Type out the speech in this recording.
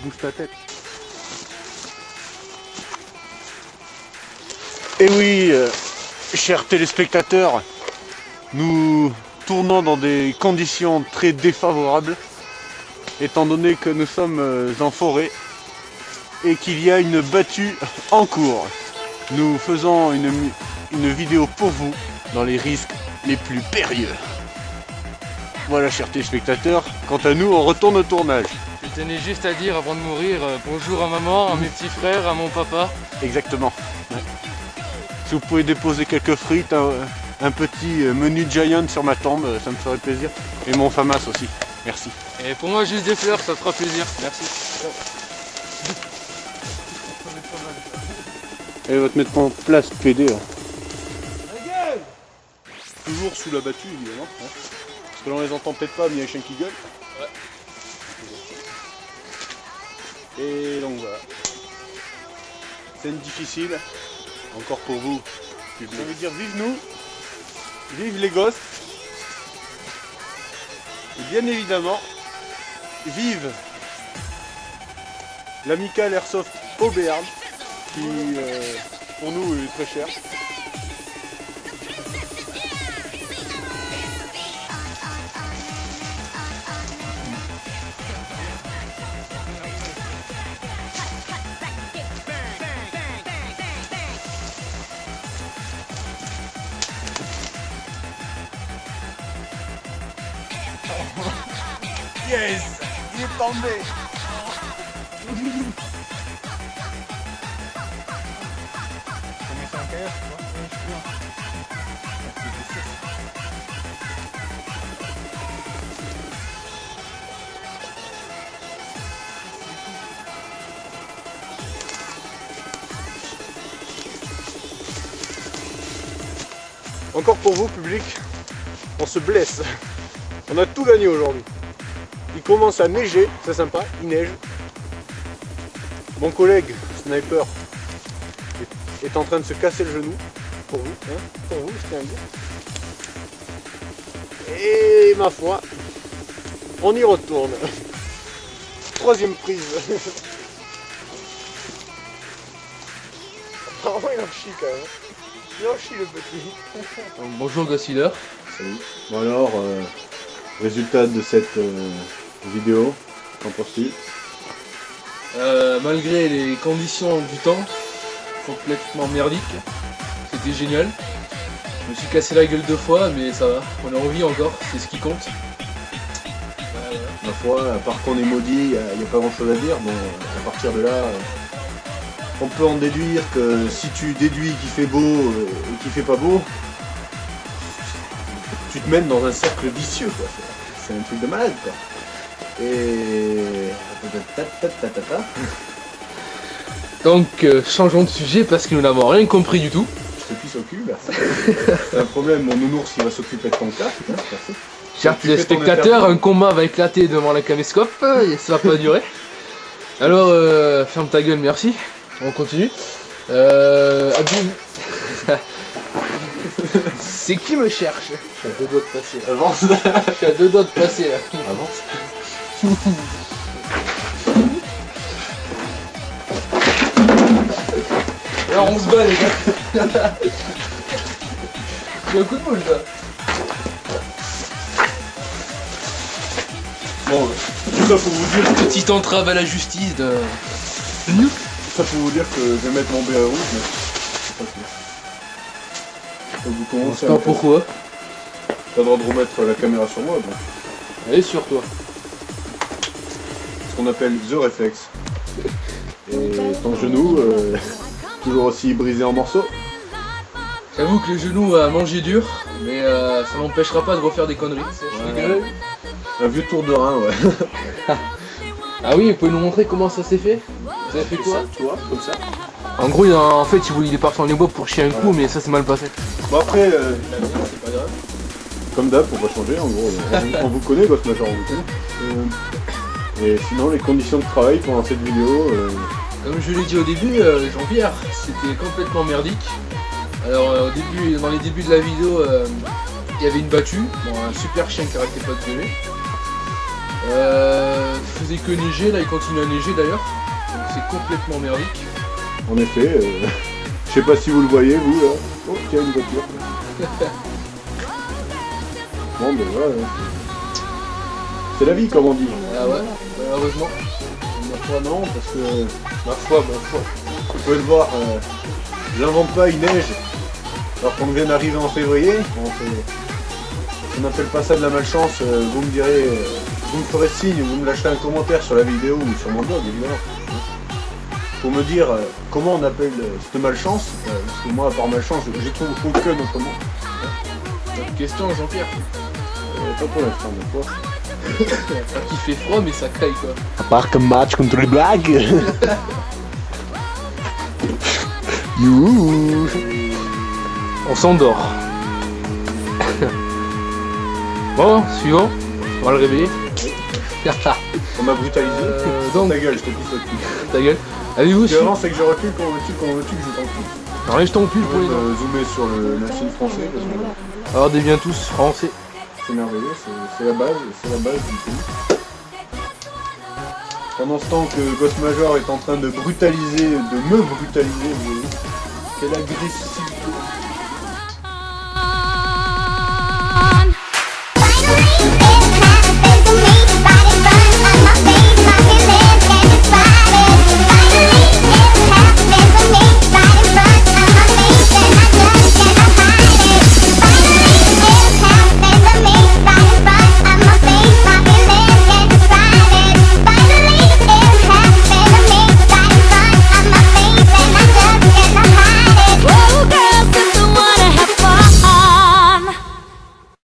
bouge ta tête. Et oui, chers téléspectateurs, nous tournons dans des conditions très défavorables, étant donné que nous sommes en forêt et qu'il y a une battue en cours. Nous faisons une vidéo pour vous dans les risques les plus périlleux. Voilà, chers téléspectateurs, quant à nous, on retourne au tournage. Je tenais juste à dire avant de mourir bonjour à maman, à mes petits frères, à mon papa. Exactement. Ouais. Si vous pouvez déposer quelques frites, un petit menu Giant sur ma tombe, ça me ferait plaisir. Et mon FAMAS aussi. Merci. Et pour moi, juste des fleurs, ça te fera plaisir. Merci. Elle va te mettre en place, PD. Là. Toujours sous la battue, évidemment. Hein. Parce que là, on les entend peut-être pas, mais il y a un chien qui gueule. Ouais. Et donc voilà. Scène difficile. Encore pour vous. Ça veut dire vive nous. Vive les gosses. Et bien évidemment, vive l'Amical Airsoft au Béarn, qui pour nous est très cher. Yes, il est tombé. Encore pour vous, public, on se blesse. On a tout gagné aujourd'hui. Il commence à neiger, c'est sympa, il neige. Mon collègue sniper est en train de se casser le genou. Pour vous, hein, pour vous, je tiens à le dire. Et ma foi, on y retourne. Troisième prise. Oh, il en chie quand même. Il en chie le petit. Bonjour Gossealer. Salut. Bon alors, résultat de cette vidéo, qu'en penses-tu? Malgré les conditions du temps complètement merdiques, c'était génial. Je me suis cassé la gueule 2 fois, mais ça va, on est en vie encore, c'est ce qui compte. Ma foi, à part qu'on est maudit, il n'y a pas grand chose à dire. Bon, à partir de là, on peut en déduire que si tu déduis qu'il fait beau et qu'il fait pas beau, tu te mènes dans un cercle vicieux, quoi. C'est un truc de malade, quoi. Et... Donc changeons de sujet parce que nous n'avons rien compris du tout. Je te pisse au cul, merci. C'est un problème, mon nounours il va s'occuper de ton cas. Merci. Chers téléspectateurs, un combat va éclater devant la caméscope et ça va pas durer. Alors ferme ta gueule, merci. On continue. Abdou. C'est qui me cherche? Je suis à 2 doigts de passer. Avance. Je suis à 2 doigts de passer là. Avance. Alors on se bat les gars. J'ai un coup de bouche là. Bon, tout ça pour vous dire. Petite entrave à la justice de... Ça pour vous dire que je vais mettre mon béret rouge, mais c'est pas sûr. Vous commencez pas pourquoi. T'as le droit de remettre la caméra sur moi, donc. Elle est sur toi. Ce qu'on appelle The Reflex. Et ton genou, toujours aussi brisé en morceaux. J'avoue que le genou a mangé dur, mais ça n'empêchera pas de refaire des conneries. Ouais. Un vieux tour de rein, ouais. Ah oui, vous pouvez nous montrer comment ça s'est fait? Vous avez fait quoi? Tu vois, comme ça. En gros, en fait, il est parti en ébois pour chier un coup, mais ça c'est mal passé. Bon après, C'est pas grave. comme d'hab, faut pas changer, en gros. On vous connaît, Ghost Major, on vous connaît. Et sinon, les conditions de travail pendant cette vidéo... Comme je l'ai dit au début, Jean-Pierre, c'était complètement merdique. Alors dans les débuts de la vidéo, il y avait une battue, bon, un super chien qui arrêtait pas de gueuler. Faisait que neiger, là il continue à neiger d'ailleurs. Donc c'est complètement merdique. En effet, je sais pas si vous le voyez, vous là. Oh, tiens, une voiture. Bon, ben voilà. C'est la vie, comme on dit. Ah ouais, malheureusement. Ma foi, non, parce que. Ma foi. Vous pouvez le voir, j'invente pas, il neige. Alors qu'on vient d'arriver en février. On n'appelle pas ça de la malchance. Vous me direz. Vous me ferez signe, vous me lâcherez un commentaire sur la vidéo ou sur mon blog, évidemment. Pour me dire comment on appelle cette malchance. Parce que moi, à part malchance, j'ai trouvé aucun autre mot. Pas de question, Jean-Pierre. Pas pour l'instant, ma foi. Il fait froid, mais ça caille quoi. À part comme match contre les blagues. Youhou. On s'endort. Bon, suivant. On va le réveiller. On m'a brutalisé. Donc, Ta gueule, je te pisse là-dessus. ta gueule. Avez-vous Ce qui est vraiment, c'est que je recule quand veux-tu que je t'en prie. Enlève ton pull pour les dents. Zoomer sur le signe français parce que Alors, devient tous français. c'est merveilleux, c'est la base du pays. Pendant ce temps que Ghost Major est en train de brutaliser, de me brutaliser, vous voyez, quelle agressivité.